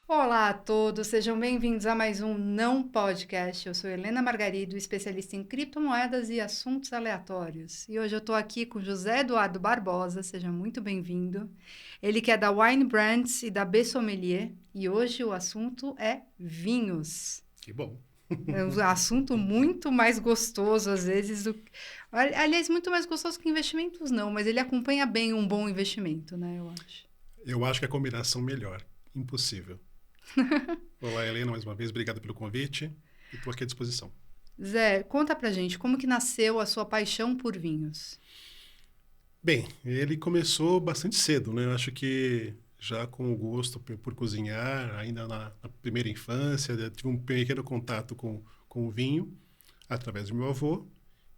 Olá a todos, sejam bem-vindos a mais um Não Podcast. Eu sou Helena Margarido, especialista em criptomoedas e assuntos aleatórios. E hoje eu estou aqui com José Eduardo Barbosa, seja muito bem-vindo. Ele que é da Wine Brands e da B Sommelier. E hoje o assunto é vinhos. Que bom. É um assunto muito mais gostoso, às vezes, aliás, muito mais gostoso que investimentos, não, mas ele acompanha bem um bom investimento, né, eu acho. Eu acho que a combinação melhor. Impossível. Olá, Helena, mais uma vez, obrigado pelo convite e estou aqui à disposição. Zé, conta pra gente, como que nasceu a sua paixão por vinhos? Bem, ele começou bastante cedo, né? Eu acho que já com o gosto por cozinhar, ainda na primeira infância, eu tive um pequeno contato com o vinho através do meu avô.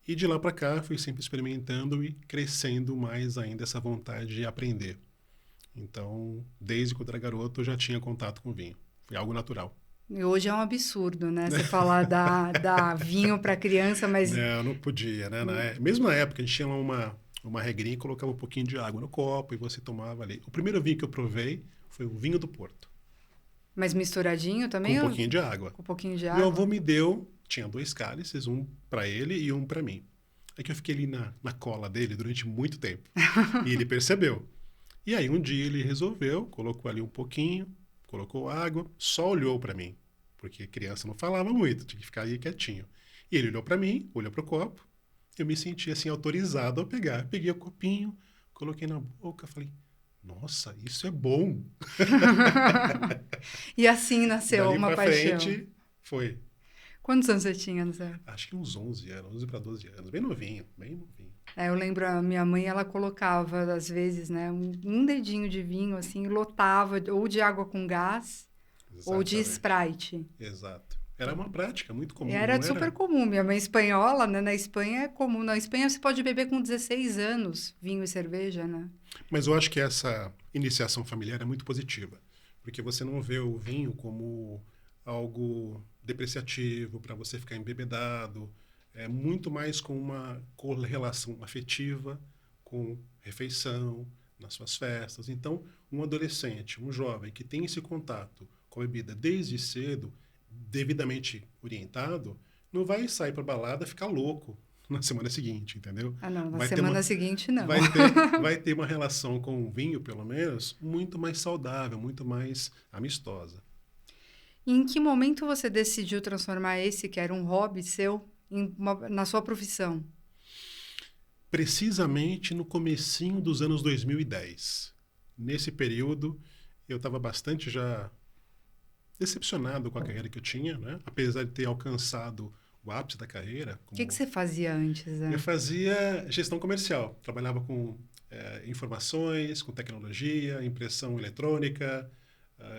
E de lá para cá, fui sempre experimentando e crescendo mais ainda essa vontade de aprender. Então, desde quando era garoto, eu já tinha contato com vinho. Foi algo natural. E hoje é um absurdo, né? Você falar da vinho para criança, mas... Não podia, né? Mesmo na época, a gente tinha uma regrinha e colocava um pouquinho de água no copo e você tomava ali. O primeiro vinho que eu provei foi o vinho do Porto. Mas misturadinho também? Com um pouquinho de água. Com um pouquinho de água? Meu avô me deu, tinha 2 cálices, um para ele e um para mim. É que eu fiquei ali na cola dele durante muito tempo. E ele percebeu. E aí um dia ele resolveu, colocou ali um pouquinho, colocou água, só olhou para mim, porque criança não falava muito, tinha que ficar aí quietinho. E ele olhou para mim, olhou para o copo, eu me senti assim autorizado a pegar. Peguei o copinho, coloquei na boca, falei, nossa, isso é bom. E assim nasceu Dali uma pra paixão. frente, foi. Quantos anos você tinha, Zé? Acho que uns 11 anos, 11 para 12 anos, bem novinho, bem novinho. Eu lembro, a minha mãe, ela colocava, às vezes, né, um dedinho de vinho, assim, lotava, ou de água com gás, ou de Sprite. Exato. Era uma prática muito comum, Era não super era? comum. Minha mãe espanhola, né, na Espanha é comum. Na Espanha você pode beber com 16 anos, vinho e cerveja, né? Mas eu acho que essa iniciação familiar é muito positiva, porque você não vê o vinho como algo depreciativo para você ficar embebedado, é muito mais com uma correlação afetiva com refeição, nas suas festas. Então, um adolescente, um jovem que tem esse contato com a bebida desde cedo, devidamente orientado, não vai sair para balada e ficar louco na semana seguinte, entendeu? Ah, não, na Vai ter semana seguinte, não. vai ter uma relação com o vinho, pelo menos, muito mais saudável, muito mais amistosa. E em que momento você decidiu transformar esse, que era um hobby seu, na sua profissão? Precisamente no comecinho dos anos 2010. Nesse período, eu estava bastante já decepcionado com a carreira que eu tinha, né? Apesar de ter alcançado o ápice da carreira. O que você fazia antes, né? Eu fazia gestão comercial. Trabalhava com informações, com tecnologia, impressão eletrônica.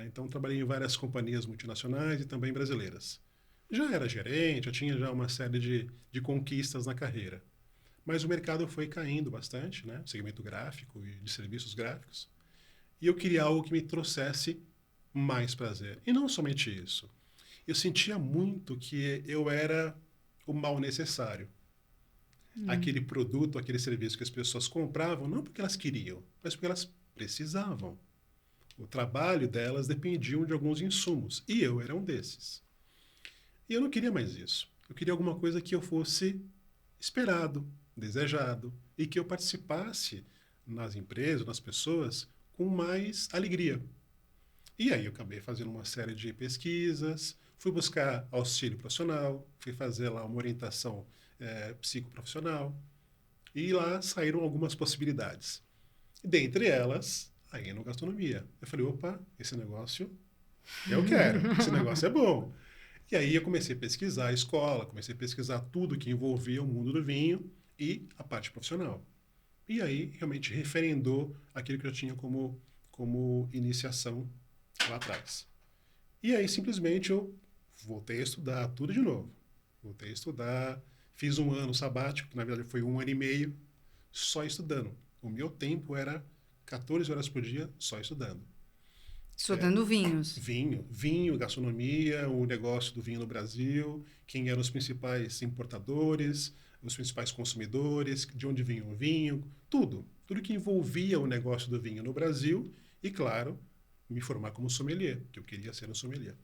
Então, trabalhei em várias companhias multinacionais e também brasileiras. Já era gerente, já tinha já uma série de conquistas na carreira. Mas o mercado foi caindo bastante, né? Segmento gráfico e de serviços gráficos. E eu queria algo que me trouxesse mais prazer. E não somente isso. Eu sentia muito que eu era o mal necessário. Aquele produto, aquele serviço que as pessoas compravam, não porque elas queriam, mas porque elas precisavam. O trabalho delas dependia de alguns insumos. E eu era um desses. E eu não queria mais isso. Eu queria alguma coisa que eu fosse esperado, desejado, e que eu participasse nas empresas, nas pessoas, com mais alegria. E aí eu acabei fazendo uma série de pesquisas, fui buscar auxílio profissional, fui fazer lá uma orientação psicoprofissional, e lá saíram algumas possibilidades. E dentre elas, a enogastronomia. Eu falei, opa, esse negócio eu quero, esse negócio é bom. E aí eu comecei a pesquisar a escola, comecei a pesquisar tudo que envolvia o mundo do vinho e a parte profissional. E aí realmente referendou aquilo que eu tinha como iniciação lá atrás. E aí simplesmente eu voltei a estudar tudo de novo. Voltei a estudar, fiz um ano sabático, que na verdade foi 1 ano e meio, só estudando. O meu tempo era 14 horas por dia só estudando. Estudando vinhos. Vinho, gastronomia, o negócio do vinho no Brasil, quem eram os principais importadores, os principais consumidores, de onde vinha o vinho, tudo. Tudo que envolvia o negócio do vinho no Brasil e, claro, me formar como sommelier, que eu queria ser um sommelier.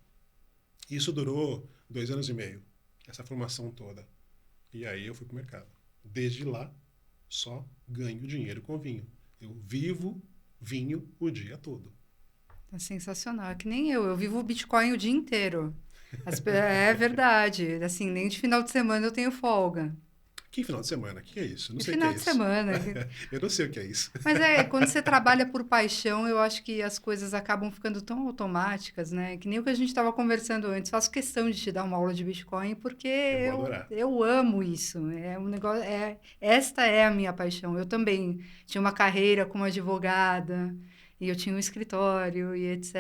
Isso durou 2 anos e meio, essa formação toda. E aí eu fui para o mercado. Desde lá, só ganho dinheiro com vinho. Eu vivo vinho o dia todo. É sensacional. É que nem eu vivo o Bitcoin o dia inteiro. É verdade. Assim, nem de final de semana eu tenho folga. Que final de semana? O que é isso? Eu não De sei o que é final de isso. semana. Eu não sei o que é isso. Mas quando você trabalha por paixão, eu acho que as coisas acabam ficando tão automáticas, né? Que nem o que a gente estava conversando antes. Faço questão de te dar uma aula de Bitcoin porque Eu vou eu, adorar. eu amo isso. É um negócio, esta é a minha paixão. Eu também tinha uma carreira como advogada e eu tinha um escritório e etc.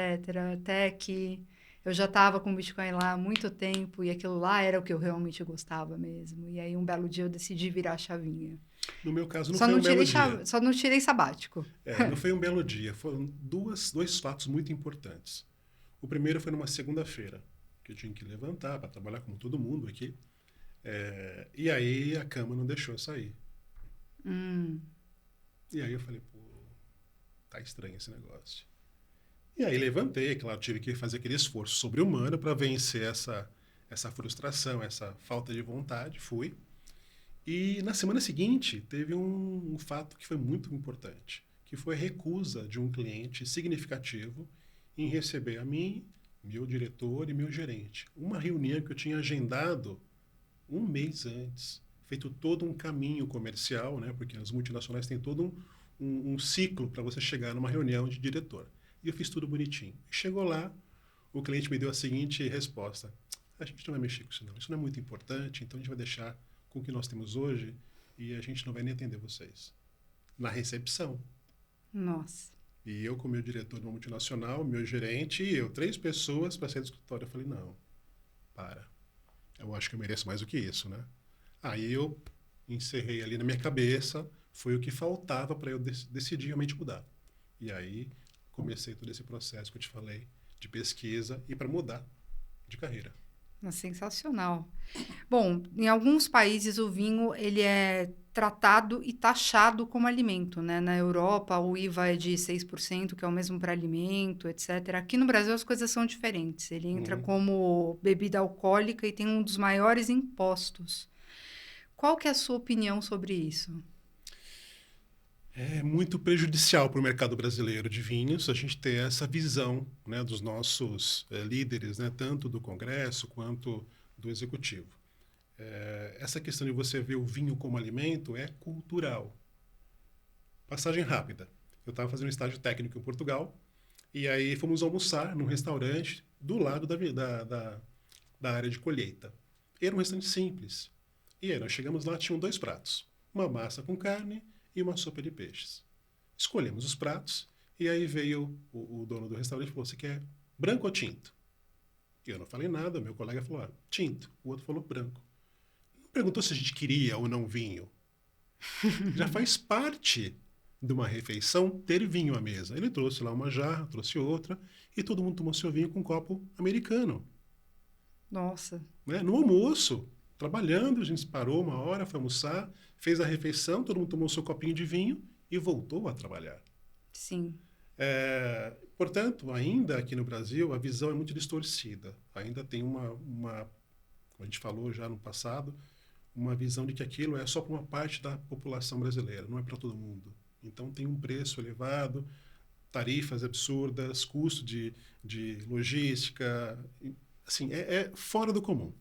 Até que eu já estava com o Bitcoin lá há muito tempo e aquilo lá era o que eu realmente gostava mesmo. E aí um belo dia eu decidi virar a chavinha. No meu caso, não Só foi não um belo tirei, dia. só não tirei sabático. Não foi um belo dia. Foram dois fatos muito importantes. O primeiro foi numa segunda-feira, que eu tinha que levantar para trabalhar como todo mundo aqui. E aí a cama não deixou eu sair. Hum, E aí eu falei, pô, tá estranho esse negócio. E aí levantei, claro, tive que fazer aquele esforço sobre-humano para vencer essa frustração, essa falta de vontade. Fui. E na semana seguinte, teve um fato que foi muito importante, que foi a recusa de um cliente significativo em receber a mim, meu diretor e meu gerente. Uma reunião que eu tinha agendado um mês antes, feito todo um caminho comercial, né? Porque as multinacionais têm todo um ciclo para você chegar numa reunião de diretor. E eu fiz tudo bonitinho. Chegou lá, o cliente me deu a seguinte resposta: a gente não vai mexer com isso não, isso não é muito importante, então a gente vai deixar com o que nós temos hoje e a gente não vai nem atender vocês. Na recepção. nossa. E eu, como meu diretor de uma multinacional, meu gerente e eu, 3 pessoas para sair do escritório. Eu falei, não, para. Eu acho que eu mereço mais do que isso, né? Aí eu encerrei ali na minha cabeça, foi o que faltava para eu decidir realmente mudar. E aí comecei todo esse processo que eu te falei de pesquisa e para mudar de carreira. É sensacional. Bom, em alguns países o vinho ele é tratado e taxado como alimento, né? Na Europa o IVA é de 6%, que é o mesmo para alimento, etc. Aqui no Brasil as coisas são diferentes. Ele entra Uhum. como bebida alcoólica e tem um dos maiores impostos. Qual que é a sua opinião sobre isso? É muito prejudicial para o mercado brasileiro de vinhos a gente ter essa visão, né, dos nossos líderes, né, tanto do Congresso quanto do Executivo. Essa questão de você ver o vinho como alimento é cultural. Passagem rápida. Eu estava fazendo um estágio técnico em Portugal e aí fomos almoçar num restaurante do lado da área de colheita. Era um restaurante simples. E aí nós chegamos lá, tinham 2 pratos. Uma massa com carne e uma sopa de peixes. Escolhemos os pratos e aí veio o dono do restaurante e falou, você quer branco ou tinto? Eu não falei nada, meu colega falou, tinto. O outro falou branco. Não perguntou se a gente queria ou não vinho. Já faz parte de uma refeição ter vinho à mesa. Ele trouxe lá uma jarra, trouxe outra, e todo mundo tomou seu vinho com um copo americano. Nossa, Né? No almoço, trabalhando, a gente parou uma hora, foi almoçar, fez a refeição, todo mundo tomou seu copinho de vinho e voltou a trabalhar. sim. Portanto, ainda aqui no Brasil, a visão é muito distorcida. Ainda tem como a gente falou já no passado, uma visão de que aquilo é só para uma parte da população brasileira, não é para todo mundo. Então tem um preço elevado, tarifas absurdas, custo de logística, assim, é fora do comum.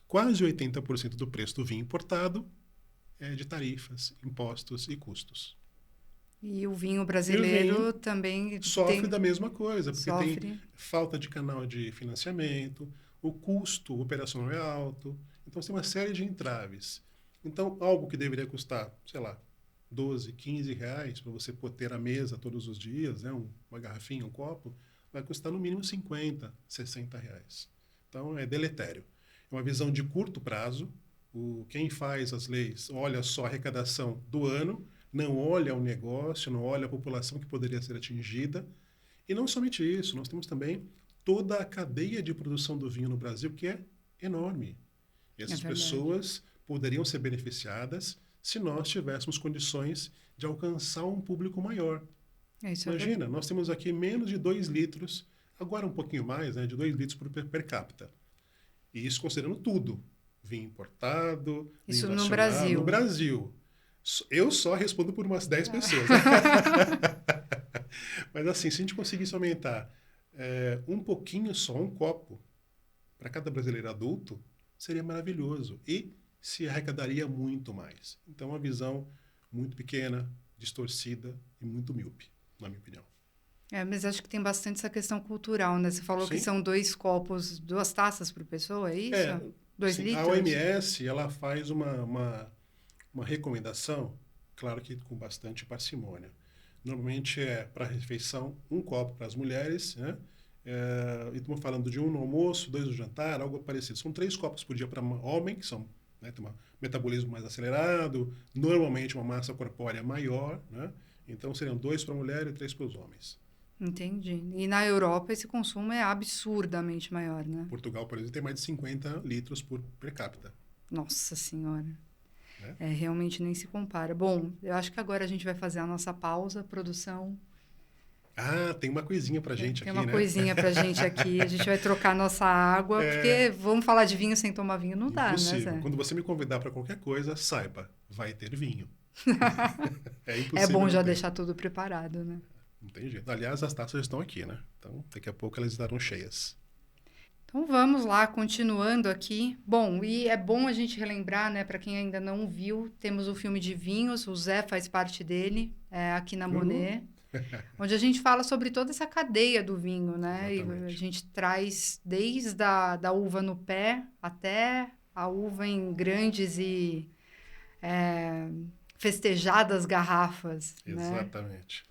Quase 80% do preço do vinho importado é de tarifas, impostos e custos. E o vinho E o brasileiro vinho também sofre tem, da mesma coisa, porque tem sofre. falta de canal de financiamento, o custo operacional é alto, então tem uma série de entraves. Então, algo que deveria custar, sei lá, 12, 15 reais para você poder ter à mesa todos os dias, né, uma garrafinha, um copo, vai custar no mínimo 50, 60 reais. Então, é deletério. É uma visão de curto prazo. Quem faz as leis olha só a arrecadação do ano, não olha o negócio, não olha a população que poderia ser atingida. E não somente isso, nós temos também toda a cadeia de produção do vinho no Brasil, que é enorme. E É essas verdade. pessoas poderiam ser beneficiadas se nós tivéssemos condições de alcançar um público maior. Isso Imagina, nós temos aqui menos de 2 litros, agora um pouquinho mais, né, de 2 litros per capita. E isso considerando tudo. Vinho importado, isso vinho no nacional, Brasil. no Brasil. Eu só respondo por umas 10 pessoas. Mas assim, se a gente conseguisse aumentar um pouquinho só, um copo, para cada brasileiro adulto, seria maravilhoso. E se arrecadaria muito mais. Então, uma visão muito pequena, distorcida e muito míope, na minha opinião. Mas acho que tem bastante essa questão cultural, né? Você falou Sim. que são 2 copos, 2 taças por pessoa, é isso? 2 sim, litros? A OMS, ela faz uma recomendação, claro que com bastante parcimônia. Normalmente para a refeição, 1 copo para as mulheres, né? E estamos falando de 1 no almoço, 2 no jantar, algo parecido. São 3 copos por dia para homem, que são, né, tem um metabolismo mais acelerado, normalmente uma massa corpórea maior, né? Então seriam 2 para a mulher e 3 para os homens. Entendi. E na Europa esse consumo é absurdamente maior, né? Portugal, por exemplo, tem mais de 50 litros per capita. Nossa Senhora. Né? Realmente nem se compara. Bom, eu acho que agora a gente vai fazer a nossa pausa, produção. Tem uma coisinha pra gente Tem aqui, uma né? coisinha pra gente aqui. A gente vai trocar nossa água, porque vamos falar de vinho sem tomar vinho não dá, Impossível. né, Zé? Quando você me convidar para qualquer coisa, saiba, vai ter vinho. É impossível. É bom não já ter. deixar tudo preparado, né? Não tem jeito. Aliás, as taças estão aqui, né? Então, daqui a pouco elas estarão cheias. Então vamos lá, continuando aqui. Bom, e é bom a gente relembrar, né, para quem ainda não viu, temos o filme de vinhos, o Zé faz parte dele, aqui na Monet, onde a gente fala sobre toda essa cadeia do vinho, né? Exatamente. E a gente traz desde da uva no pé até a uva em grandes e festejadas garrafas, né? Exatamente.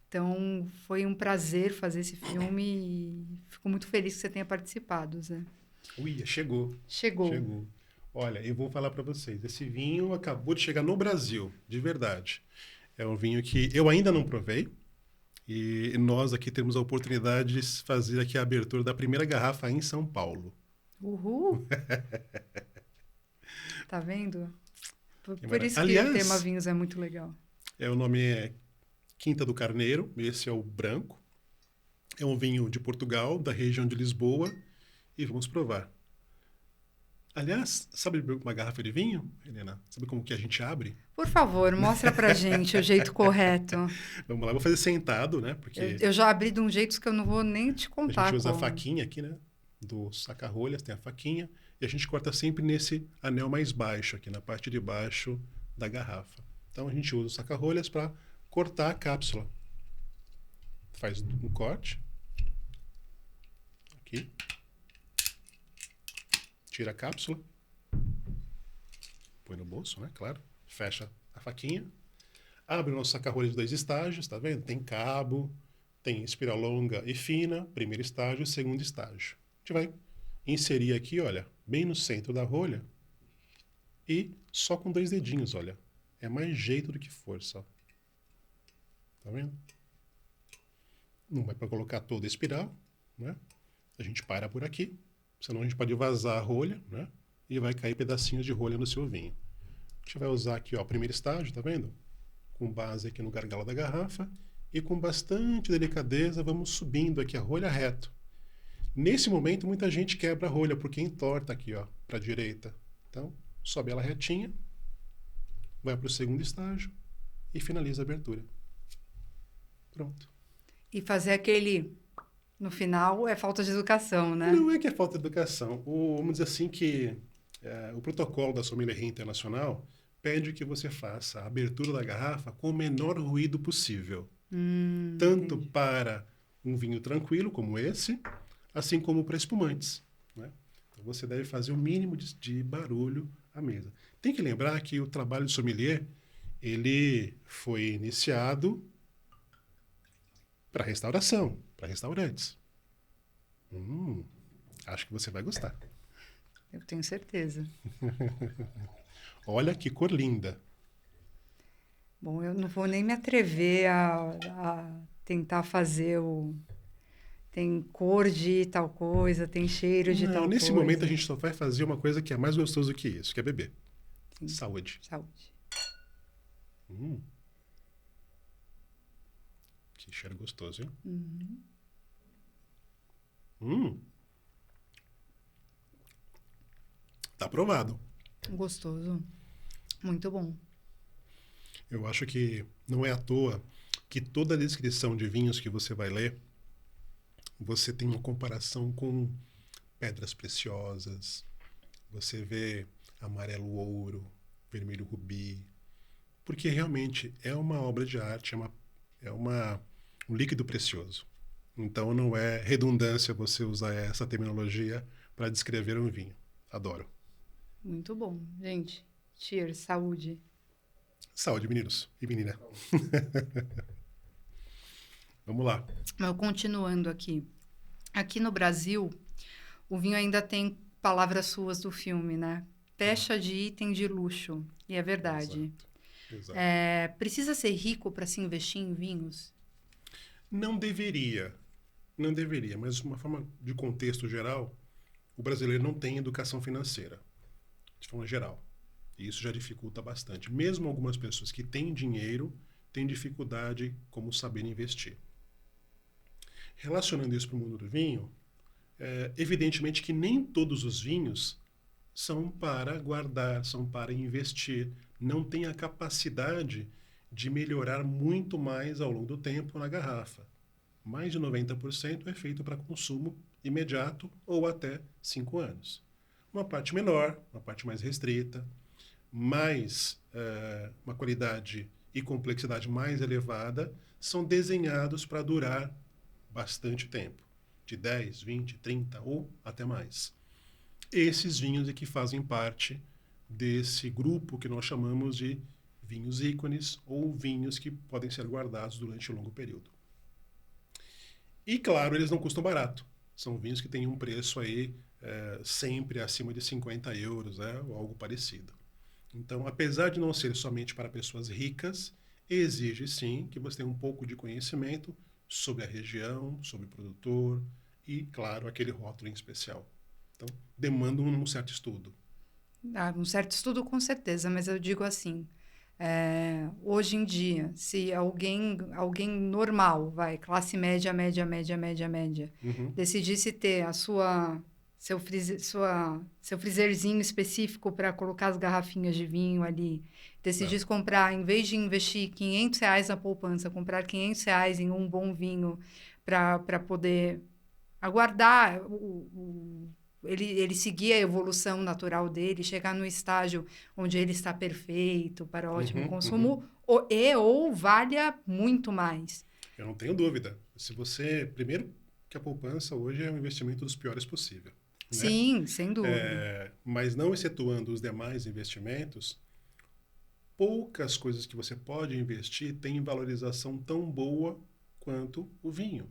Então, foi um prazer fazer esse filme e fico muito feliz que você tenha participado, Zé. Uia, chegou. Chegou. Olha, eu vou falar para vocês. Esse vinho acabou de chegar no Brasil, de verdade. É um vinho que eu ainda não provei. E nós aqui temos a oportunidade de fazer aqui a abertura da primeira garrafa em São Paulo. Uhul! Tá vendo? Por isso que Aliás, o tema vinhos é muito legal. O nome é Quinta do Carneiro, esse é o branco. É um vinho de Portugal, da região de Lisboa, e vamos provar. Aliás, sabe uma garrafa de vinho, Helena? Sabe como que a gente abre? Por favor, mostra pra gente o jeito correto. Vamos lá, vou fazer sentado, né? Porque eu já abri de um jeito que eu não vou nem te contar. a gente usa como. a faquinha aqui, né? Do saca-rolhas, tem a faquinha, e a gente corta sempre nesse anel mais baixo, aqui na parte de baixo da garrafa. Então a gente usa o saca-rolhas para cortar a cápsula. Faz um corte. Aqui. Tira a cápsula. Põe no bolso, né? Claro. Fecha a faquinha. Abre o nosso saca-rolhas de 2 estágios, tá vendo? Tem cabo, tem espiral longa e fina, primeiro estágio, segundo estágio. A gente vai inserir aqui, olha, bem no centro da rolha e só com 2 dedinhos, olha. É mais jeito do que força, ó. Tá vendo? Não vai para colocar toda a espiral, né? A gente para por aqui, senão a gente pode vazar a rolha, né? E vai cair pedacinhos de rolha no seu vinho. A gente vai usar aqui, ó, o primeiro estágio, tá vendo? Com base aqui no gargalo da garrafa e com bastante delicadeza vamos subindo aqui a rolha reto. Nesse momento, muita gente quebra a rolha porque entorta aqui, ó, para a direita. Então, sobe ela retinha, vai para o segundo estágio e finaliza a abertura. Pronto. E fazer aquele, no final, é falta de educação, né? Não é que é falta de educação. Vamos dizer assim que o protocolo da Sommelier Internacional pede que você faça a abertura da garrafa com o menor ruído possível. Tanto Entendi. para um vinho tranquilo, como esse, assim como para espumantes, né? Então você deve fazer o mínimo de barulho à mesa. Tem que lembrar que o trabalho de sommelier, ele foi iniciado para restauração, para restaurantes. Acho que você vai gostar. Eu tenho certeza. Olha que cor linda. Bom, eu não vou nem me atrever a tentar fazer o... Tem cor de tal coisa, tem cheiro de tal Nesse coisa. momento a gente só vai fazer uma coisa que é mais gostoso que isso, que é beber. Sim. Saúde. Saúde. Que cheiro gostoso, hein? Uhum. Tá aprovado. Gostoso. Muito bom. Eu acho que não é à toa que toda a descrição de vinhos que você vai ler, você tem uma comparação com pedras preciosas, você vê amarelo ouro, vermelho rubi, porque realmente é uma obra de arte, um líquido precioso. Então não é redundância você usar essa terminologia para descrever um vinho. Adoro. Muito bom. Gente, cheers, saúde. Saúde, meninos e menina. Vamos lá. Mas continuando aqui. Aqui no Brasil, o vinho ainda tem palavras suas do filme, né? Pecha de item de luxo. E é verdade. Exato. Precisa ser rico para se investir em vinhos? Não deveria. Não deveria, mas de uma forma de contexto geral, o brasileiro não tem educação financeira, de forma geral. E isso já dificulta bastante. Mesmo algumas pessoas que têm dinheiro têm dificuldade como saber investir. Relacionando isso para o mundo do vinho, evidentemente que nem todos os vinhos são para guardar, são para investir. Não tem a capacidade de melhorar muito mais ao longo do tempo na garrafa. Mais de 90% é feito para consumo imediato ou até 5 anos. Uma parte menor, uma parte mais restrita, uma qualidade e complexidade mais elevada, são desenhados para durar bastante tempo, de 10, 20, 30 ou até mais. Esses vinhos é que fazem parte desse grupo que nós chamamos de vinhos ícones ou vinhos que podem ser guardados durante um longo período. E, claro, eles não custam barato. São vinhos que têm um preço aí sempre acima de 50 euros, ou algo parecido. Então, apesar de não ser somente para pessoas ricas, exige sim que você tenha um pouco de conhecimento sobre a região, sobre o produtor e, claro, aquele rótulo em especial. Então, demanda um certo estudo. Um certo estudo, com certeza, mas eu digo assim, hoje em dia, se alguém normal, classe média, média, média, média, média, decidisse ter seu freezerzinho específico para colocar as garrafinhas de vinho ali, decidisse comprar, em vez de investir R$ 500 na poupança, comprar R$ 500 em um bom vinho para poder aguardar ele seguir a evolução natural dele, chegar no estágio onde ele está perfeito para ótimo consumo, ou valha muito mais. Eu não tenho dúvida. Primeiro, que a poupança hoje é um investimento dos piores possível. Sim, né? sem dúvida. Mas não excetuando os demais investimentos, poucas coisas que você pode investir têm valorização tão boa quanto o vinho.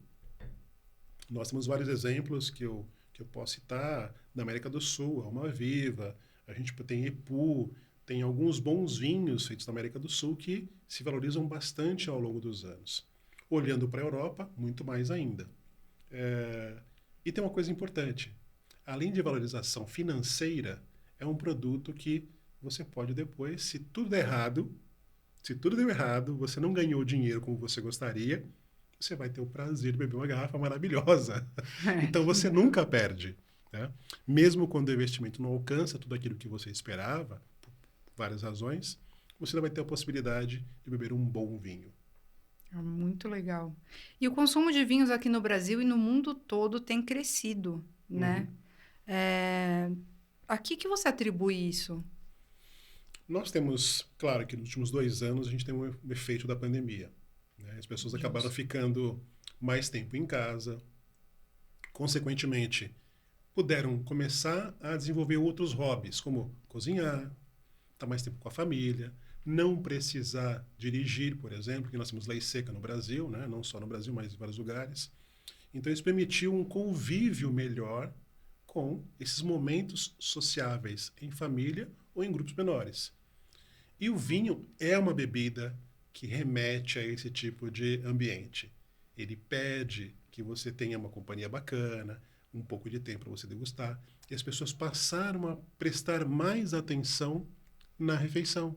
Nós temos vários exemplos que eu posso citar da América do Sul, Almaviva, a gente tem Epu, tem alguns bons vinhos feitos na América do Sul que se valorizam bastante ao longo dos anos. Olhando para a Europa, muito mais ainda. E tem uma coisa importante, além de valorização financeira, é um produto que você pode depois, se tudo deu errado, você não ganhou dinheiro como você gostaria, você vai ter o prazer de beber uma garrafa maravilhosa. Então você nunca perde. Né? Mesmo quando o investimento não alcança tudo aquilo que você esperava, por várias razões, você vai ter a possibilidade de beber um bom vinho. Muito legal. E o consumo de vinhos aqui no Brasil e no mundo todo tem crescido, né? A que você atribui isso? Nós temos, claro que nos últimos 2 anos a gente tem um efeito da pandemia. Né? As pessoas acabaram ficando mais tempo em casa, consequentemente, puderam começar a desenvolver outros hobbies, como cozinhar, estar mais tempo com a família, não precisar dirigir, por exemplo, que nós temos lei seca no Brasil, né? Não só no Brasil, mas em vários lugares. Então, isso permitiu um convívio melhor com esses momentos sociáveis em família ou em grupos menores. E o vinho é uma bebida que remete a esse tipo de ambiente. Ele pede que você tenha uma companhia bacana, um pouco de tempo para você degustar, e as pessoas passaram a prestar mais atenção na refeição.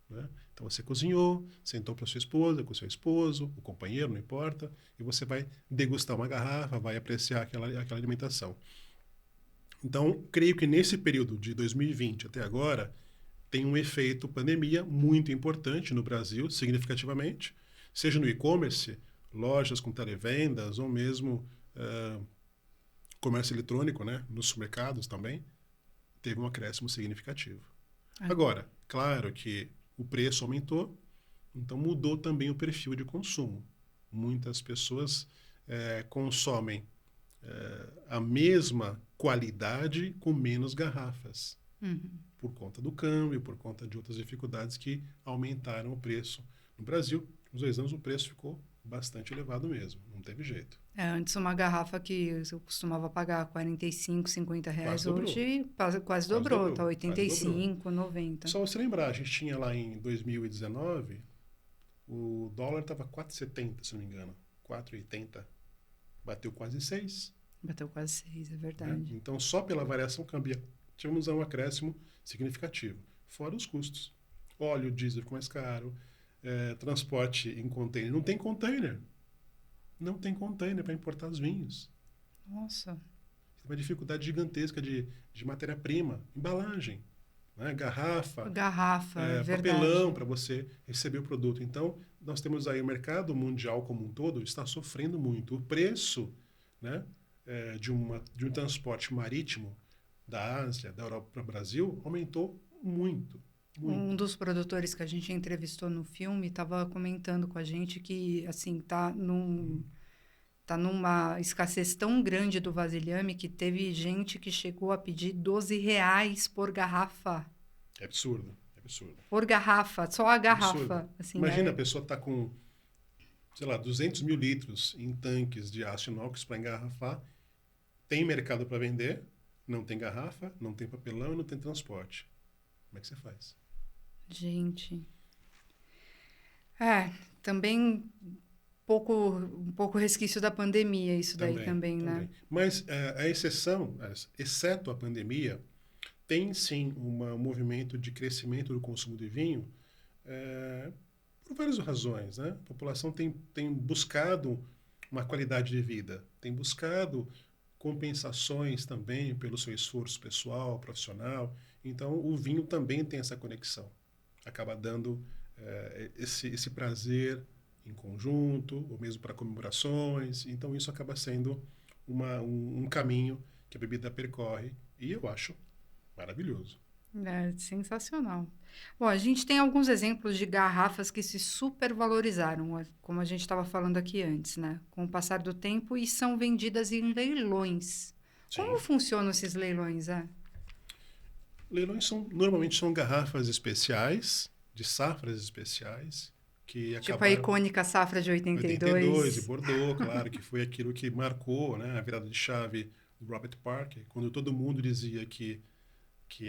Né? Então, você cozinhou, sentou para sua esposa, com seu esposo, o companheiro, não importa, e você vai degustar uma garrafa, vai apreciar aquela alimentação. Então, creio que nesse período de 2020 até agora, tem um efeito pandemia muito importante no Brasil, significativamente, seja no e-commerce, lojas com televendas, ou mesmo comércio eletrônico, né, nos supermercados também, teve um acréscimo significativo. Agora, claro que o preço aumentou, então mudou também o perfil de consumo. Muitas pessoas consomem a mesma qualidade com menos garrafas. Por conta do câmbio, por conta de outras dificuldades que aumentaram o preço. No Brasil, nos 2 anos, o preço ficou bastante elevado mesmo, não teve jeito. Antes uma garrafa que eu costumava pagar 45, 50 reais, Quase dobrou. hoje quase dobrou, tá 85, 90. Só você lembrar, a gente tinha lá em 2019, o dólar estava 4,70, se não me engano, 4,80, bateu quase 6. Bateu quase 6, é verdade. Né? Então, só pela variação cambial, tivemos um acréscimo significativo, fora os custos. Óleo, diesel ficou mais caro, transporte em container. Não tem container. Não tem container para importar os vinhos. Nossa. Tem uma dificuldade gigantesca de matéria-prima, embalagem, né? Garrafa, papelão para você receber o produto. Então, nós temos aí o mercado mundial como um todo está sofrendo muito. O preço, né, de um transporte marítimo da Ásia, da Europa para o Brasil, aumentou muito. Um dos produtores que a gente entrevistou no filme estava comentando com a gente que, assim, tá numa escassez tão grande do vasilhame que teve gente que chegou a pedir R$12 por garrafa. É absurdo, é absurdo. Por garrafa, só a garrafa. Assim, imagina, a pessoa está com, sei lá, 200 mil litros em tanques de aço inox para engarrafar, tem mercado para vender, não tem garrafa, não tem papelão e não tem transporte. Como é que você faz? Gente. Também um pouco resquício da pandemia, isso daí também, né? Mas a exceção, exceto a pandemia, tem sim um movimento de crescimento do consumo de vinho por várias razões, né? A população tem buscado uma qualidade de vida, tem buscado compensações também pelo seu esforço pessoal, profissional. Então, o vinho também tem essa conexão. Acaba dando esse prazer em conjunto, ou mesmo para comemorações. Então, isso acaba sendo um caminho que a bebida percorre. E eu acho maravilhoso. É sensacional. Bom, a gente tem alguns exemplos de garrafas que se supervalorizaram, como a gente estava falando aqui antes, né? Com o passar do tempo, e são vendidas em leilões. Sim. Como funcionam esses leilões, Leilões normalmente são garrafas especiais, de safras especiais, que tipo acabaram... a icônica safra de 82. 82 e Bordeaux, claro, que foi aquilo que marcou, né, a virada de chave do Robert Parker, quando todo mundo dizia que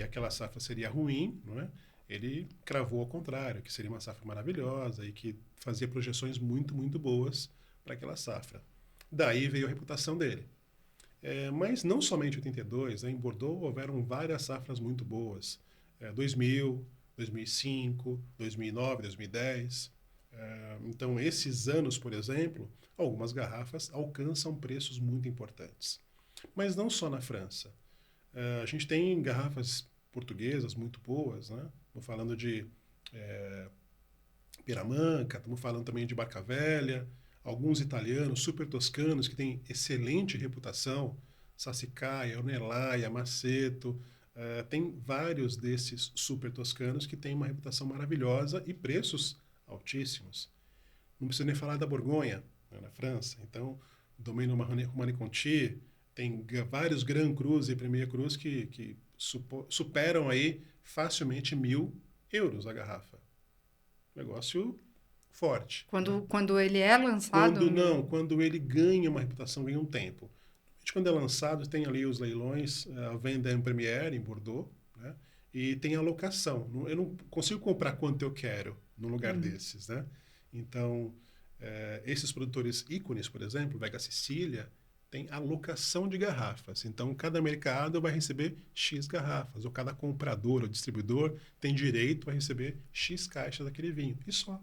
aquela safra seria ruim, não é? Ele cravou ao contrário, que seria uma safra maravilhosa e que fazia projeções muito, muito boas para aquela safra. Daí veio a reputação dele. Mas não somente 82, em Bordeaux houveram várias safras muito boas. 2000, 2005, 2009, 2010. Então, esses anos, por exemplo, algumas garrafas alcançam preços muito importantes. Mas não só na França. A gente tem garrafas portuguesas muito boas, né? Estamos falando de Piramanca, estamos falando também de Barca Velha, alguns italianos super toscanos que têm excelente reputação, Sassicaia, Ornellaia, Maceto, tem vários desses super toscanos que têm uma reputação maravilhosa e preços altíssimos. Não preciso nem falar da Borgonha, né, na França. Então, Domaine Romanée Conti, tem vários Grand Crus e Premier Crus que superam aí facilmente 1.000 euros a garrafa. Negócio forte. Quando ele é lançado? Quando ele ganha uma reputação, ganha um tempo. Quando é lançado, tem ali os leilões, a venda em Première, em Bordeaux, né? E tem a locação. Eu não consigo comprar quanto eu quero num lugar desses, né? Então, esses produtores ícones, por exemplo, Vega Sicília, tem alocação de garrafas. Então, cada mercado vai receber X garrafas, ou cada comprador ou distribuidor tem direito a receber X caixas daquele vinho, e só.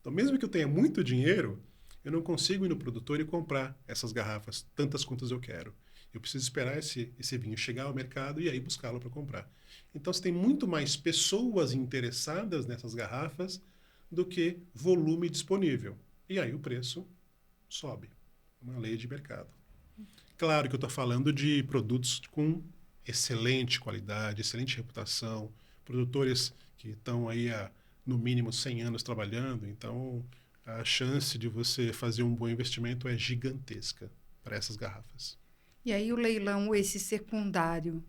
Então, mesmo que eu tenha muito dinheiro, eu não consigo ir no produtor e comprar essas garrafas, tantas quantas eu quero. Eu preciso esperar esse vinho chegar ao mercado e aí buscá-lo para comprar. Então, você tem muito mais pessoas interessadas nessas garrafas do que volume disponível. E aí o preço sobe. Uma lei de mercado. Claro que eu estou falando de produtos com excelente qualidade, excelente reputação, produtores que estão aí há, no mínimo, 100 anos trabalhando, então a chance de você fazer um bom investimento é gigantesca para essas garrafas. E aí o leilão, esse secundário,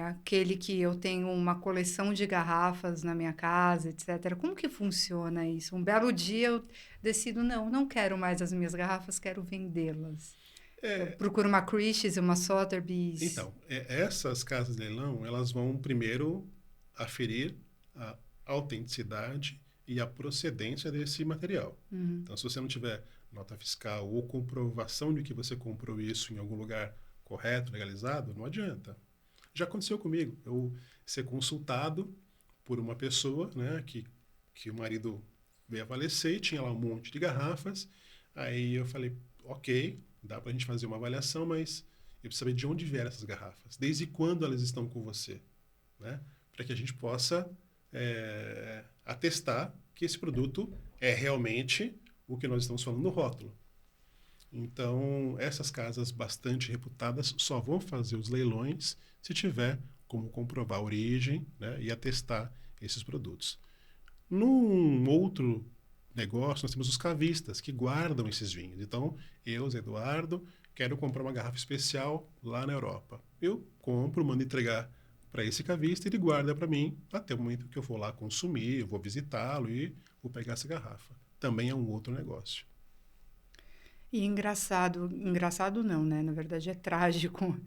aquele que eu tenho uma coleção de garrafas na minha casa, etc. Como que funciona isso? Um belo dia eu decido, não quero mais as minhas garrafas, quero vendê-las. Eu É, procuro uma Christie's, uma Sotheby's. então, essas casas de leilão, elas vão primeiro aferir a autenticidade e a procedência desse material. Uhum. Então, se você não tiver nota fiscal ou comprovação de que você comprou isso em algum lugar correto, legalizado, não adianta. Já aconteceu comigo. Eu ser consultado por uma pessoa, né, que o marido veio a falecer e tinha lá um monte de garrafas. Aí eu falei, ok, dá para a gente fazer uma avaliação, mas eu preciso saber de onde vieram essas garrafas, desde quando elas estão com você, né? Para que a gente possa atestar que esse produto é realmente o que nós estamos falando no rótulo. Então, essas casas bastante reputadas só vão fazer os leilões se tiver como comprovar a origem, né, e atestar esses produtos. Num outro negócio, nós temos os cavistas, que guardam esses vinhos. Então, eu, Zé Eduardo, quero comprar uma garrafa especial lá na Europa. Eu compro, mando entregar para esse cavista e ele guarda para mim até o momento que eu for lá consumir, eu vou visitá-lo e vou pegar essa garrafa. Também é um outro negócio. E engraçado não, né? Na verdade é trágico,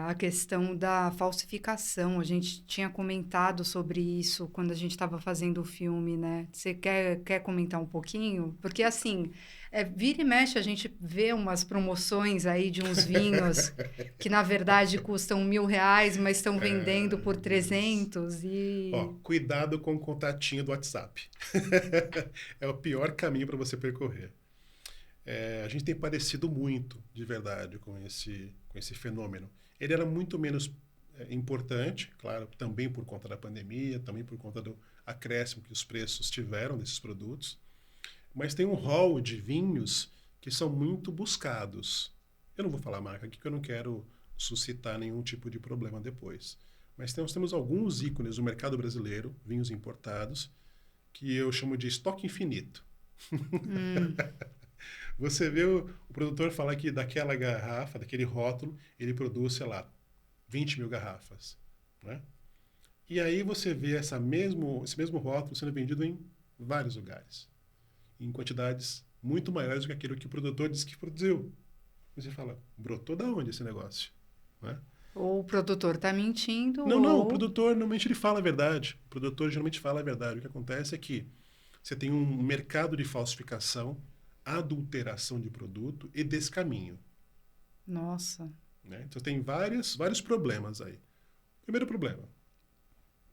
a questão da falsificação. A gente tinha comentado sobre isso quando a gente estava fazendo o filme, né? Você quer comentar um pouquinho? Porque assim, vira e mexe a gente vê umas promoções aí de uns vinhos que na verdade custam R$ 1.000, mas estão vendendo por 300 Ó, e... cuidado com o contatinho do WhatsApp. É o pior caminho para você percorrer. A gente tem padecido muito, de verdade, com esse fenômeno. Ele era muito menos importante, claro, também por conta da pandemia, também por conta do acréscimo que os preços tiveram desses produtos. Mas tem um rol de vinhos que são muito buscados. Eu não vou falar a marca aqui, porque eu não quero suscitar nenhum tipo de problema depois. Mas nós temos alguns ícones do mercado brasileiro, vinhos importados, que eu chamo de estoque infinito. Hum. Você vê o produtor falar que daquela garrafa, daquele rótulo, ele produz, sei lá, 20 mil garrafas. Né? E aí você vê esse mesmo rótulo sendo vendido em vários lugares, em quantidades muito maiores do que aquilo que o produtor disse que produziu. Você fala, brotou da onde esse negócio? Né? Ou o produtor está mentindo, Não, o ou... produtor normalmente ele fala a verdade. O produtor geralmente fala a verdade. O que acontece é que você tem um mercado de falsificação, adulteração de produto e descaminho. Nossa. Né? Então tem vários problemas aí. Primeiro problema,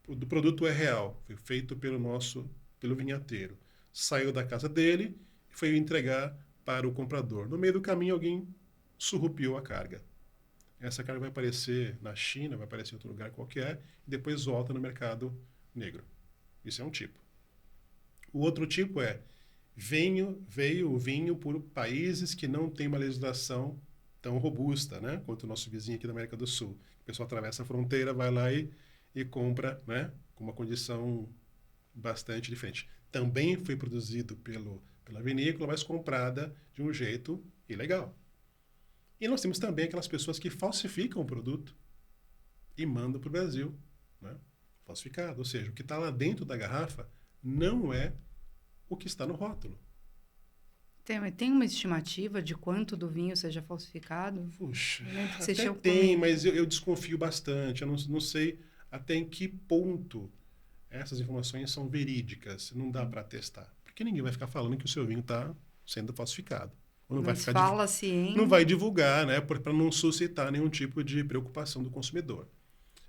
o produto é real, foi feito pelo vinhateiro. Saiu da casa dele e foi entregar para o comprador. No meio do caminho alguém surrupiou a carga. Essa carga vai aparecer na China, vai aparecer em outro lugar qualquer, e depois volta no mercado negro. Isso é um tipo. O outro tipo é, veio o vinho por países que não têm uma legislação tão robusta, né, quanto o nosso vizinho aqui da América do Sul. O pessoal atravessa a fronteira, vai lá e compra, né, com uma condição bastante diferente. Também foi produzido pela vinícola, mas comprada de um jeito ilegal. E nós temos também aquelas pessoas que falsificam o produto e mandam para o Brasil, né, falsificado. Ou seja, o que está lá dentro da garrafa não é o que está no rótulo. Tem uma estimativa de quanto do vinho seja falsificado? Puxa, Eu lembro que você até tinha tem, comentado. mas eu desconfio bastante. Eu não sei até em que ponto essas informações são verídicas. Não dá para testar. Porque ninguém vai ficar falando que o seu vinho está sendo falsificado. Ou não vai Mas ficar fala-se em... não vai divulgar, né, para não suscitar nenhum tipo de preocupação do consumidor.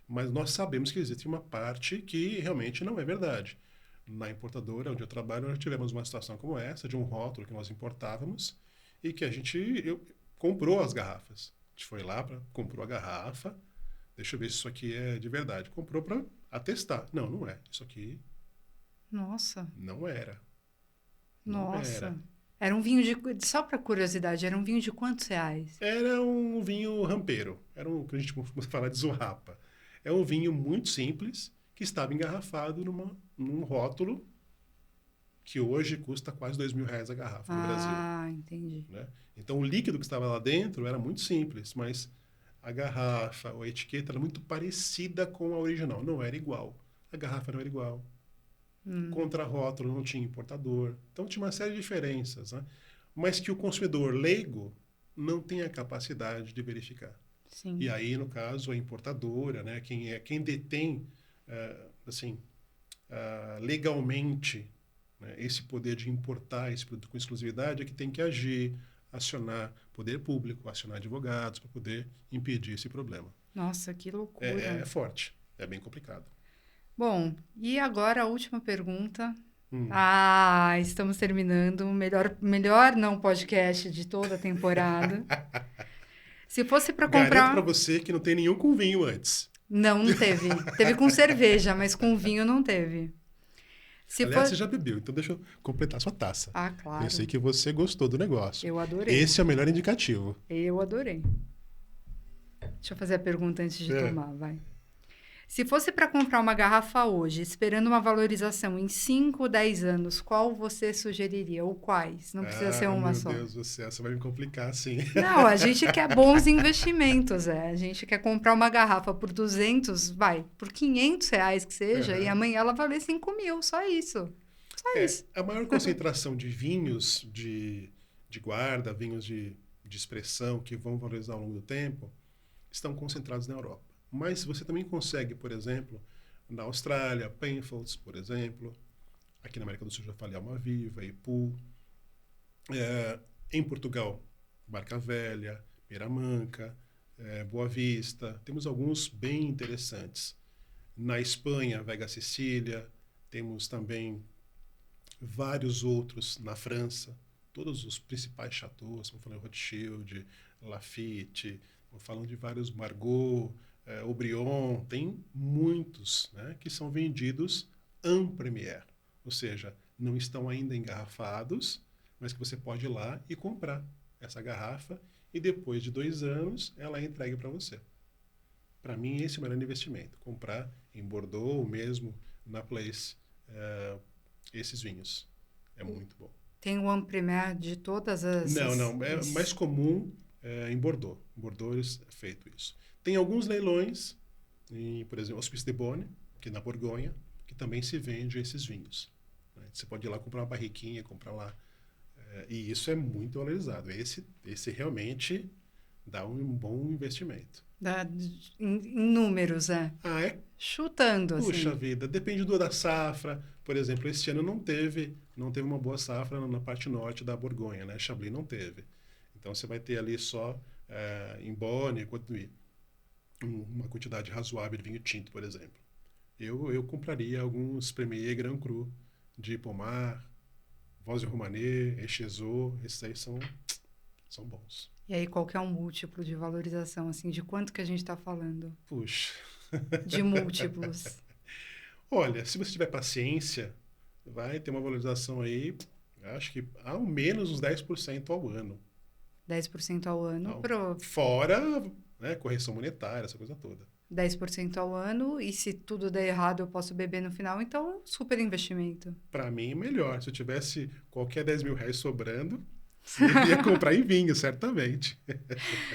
Mas nós sabemos que existe uma parte que realmente não é verdade. Na importadora, onde eu trabalho, nós tivemos uma situação como essa, de um rótulo que nós importávamos e que comprou as garrafas. A gente foi lá, comprou a garrafa, deixa eu ver se isso aqui é de verdade. Comprou para atestar. Não, não é. Isso aqui Nossa, não era. Não era. nossa. Era um vinho de... Só para curiosidade, era um vinho de quantos reais? Era um vinho rampeiro. Era um que a gente costuma falar de zurrapa. É um vinho muito simples que estava engarrafado num rótulo que hoje custa quase R$ 2.000 a garrafa no Brasil. Ah, entendi. Né? Então, o líquido que estava lá dentro era muito simples, mas a garrafa, a etiqueta era muito parecida com a original. Não era igual. A garrafa não era igual. Contra-rótulo não tinha importador. Então, tinha uma série de diferenças, né? Mas que o consumidor leigo não tem a capacidade de verificar. Sim. E aí, no caso, a importadora, né, quem detém assim, legalmente, né, esse poder de importar esse produto com exclusividade é que tem que agir, acionar poder público, acionar advogados para poder impedir esse problema. Nossa, que loucura. É forte, é bem complicado. Bom, e agora a última pergunta. Hum. Estamos terminando o melhor não podcast de toda a temporada. Se fosse para Garanto comprar... para você que não tem nenhum com vinho antes. Não, não teve. Teve com cerveja, mas com vinho não teve. Aliás, você já bebeu, então deixa eu completar sua taça. Ah, claro. Eu sei que você gostou do negócio. Eu adorei. Esse é o melhor indicativo. Eu adorei. Deixa eu fazer a pergunta antes de tomar, vai. Se fosse para comprar uma garrafa hoje, esperando uma valorização em 5 ou 10 anos, qual você sugeriria? Ou quais? Não precisa ser uma só. Meu Deus do céu, você vai me complicar assim. Não, a gente quer bons investimentos, A gente quer comprar uma garrafa por 200, por 500 reais que seja, e amanhã ela valer 5.000, só isso. Só isso. A maior concentração de vinhos de guarda, vinhos de expressão que vão valorizar ao longo do tempo, estão concentrados na Europa. Mas você também consegue, por exemplo, na Austrália, Penfolds, por exemplo. Aqui na América do Sul já falei Almaviva, Ipu. Em Portugal, Barca Velha, Piramanca, Boa Vista. Temos alguns bem interessantes. Na Espanha, Vega Sicília. Temos também vários outros na França. Todos os principais chateaus, como falei, Rothschild, Lafite, falando de vários Margaux, Aubryon, tem muitos, né, que são vendidos en premier, ou seja, não estão ainda engarrafados, mas que você pode ir lá e comprar essa garrafa e depois de 2 anos ela é entregue para você. Para mim, esse é o melhor investimento, comprar em Bordeaux ou mesmo na Place esses vinhos. É muito bom. Tem o en premier de todas as... Não, é mais comum em Bordeaux. Em Bordeaux é feito isso. Tem alguns leilões, por exemplo, Hospice de Beaune, que é na Borgonha, que também se vende esses vinhos. Né? Você pode ir lá comprar uma barriquinha, comprar lá. E isso é muito valorizado. Esse realmente dá um bom investimento. Em números, chutando, assim. Puxa vida, depende da safra. Por exemplo, este ano não teve uma boa safra na parte norte da Borgonha, né? Chablis não teve. Então você vai ter ali só em Beaune, uma quantidade razoável de vinho tinto, por exemplo. Eu compraria alguns Premier Grand Cru de Pommard, Vosges de Romanée, Echezot, esses aí são bons. E aí, qual que é um múltiplo de valorização, assim, de quanto que a gente está falando? Puxa. De múltiplos. Olha, se você tiver paciência, vai ter uma valorização aí, acho que ao menos uns 10% ao ano. 10% ao ano. Fora, né, correção monetária, essa coisa toda. 10% ao ano, e se tudo der errado eu posso beber no final, então super investimento. Para mim, melhor. Se eu tivesse qualquer 10 mil reais sobrando, eu ia comprar em vinho, certamente.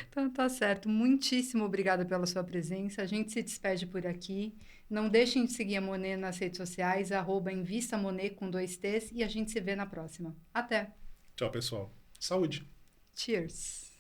Então tá certo. Muitíssimo obrigada pela sua presença. A gente se despede por aqui. Não deixem de seguir a Monet nas redes sociais, @InvistaMonet com 2 T's, e a gente se vê na próxima. Até! Tchau, pessoal. Saúde! Cheers!